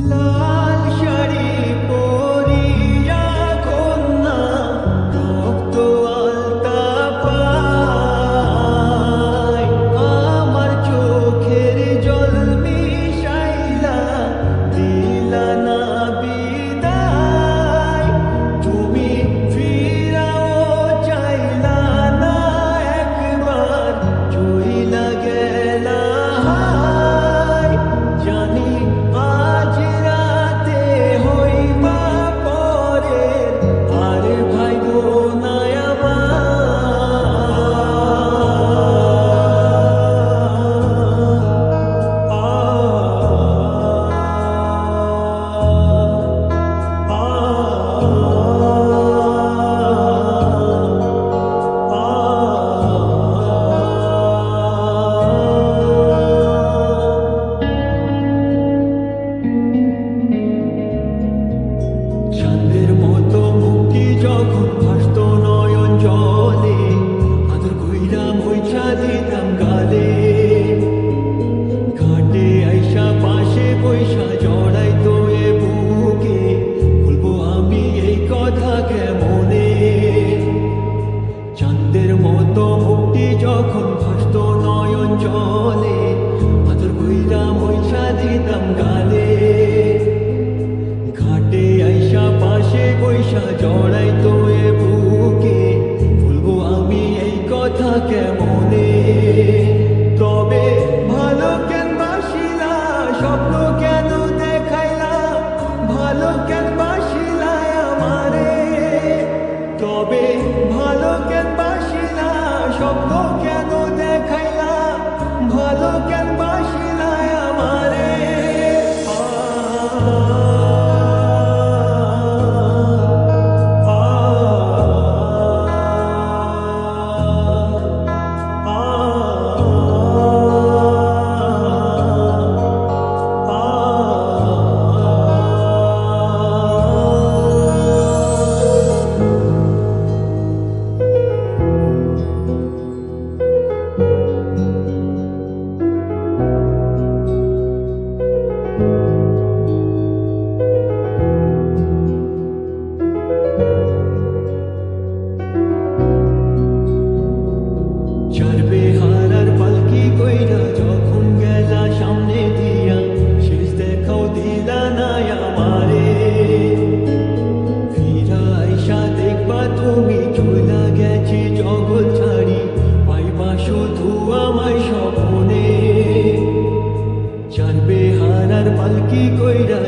লাল শাড়ি পরিয়া কন্যা রক্ত আলতা পায়, আমার চোখের জল মিশাইলা দিলা না বিদায়। তুমি ফিরাও চাইলা না একবার, চইলা গেলা হায়। জানি আজ রাতে হইবা পরের, আর ভাইবো না চাঁদের মতো মুক্তি যখন ভাসত নয়ন জলে, আদর কইরা মুইছা দিতাম গালে। ঘাটে আইসা পাশে বৈশা জড়াইতো এ বুকে, বলবো আমি এই কথা কেমনে। চাঁদের মতো মুক্তি যখন ভাসত নয়ন জলে, আদর কইরা মুইছা দিতাম গালে। ঘাটে আইসা পাশে বৈশা জড়াইতো এ বুকে, বলবো আমি এই কথা কেমনে। তবে ভালো কেন বাসিলা, স্বপ্ন কেন দেখাইলা, ভালো কেন বাসিলা আমারে। তবে ভালো কেন বাসিলা, স্বপ্ন কেন দেখাইলা, ভালো কেন বাসিলা আমারে। চারবে হারার পালকি কইরা যখন গেলা সামনে দিয়া, শেষ দেখাও দিলা না আমারে। ফিরা আইসা দেখবা তুমি চইলা গেছি জগৎ ছাড়ি, পাইবা শুধু আমায় স্বপ্নে। চারবে হারার পালকি কইরা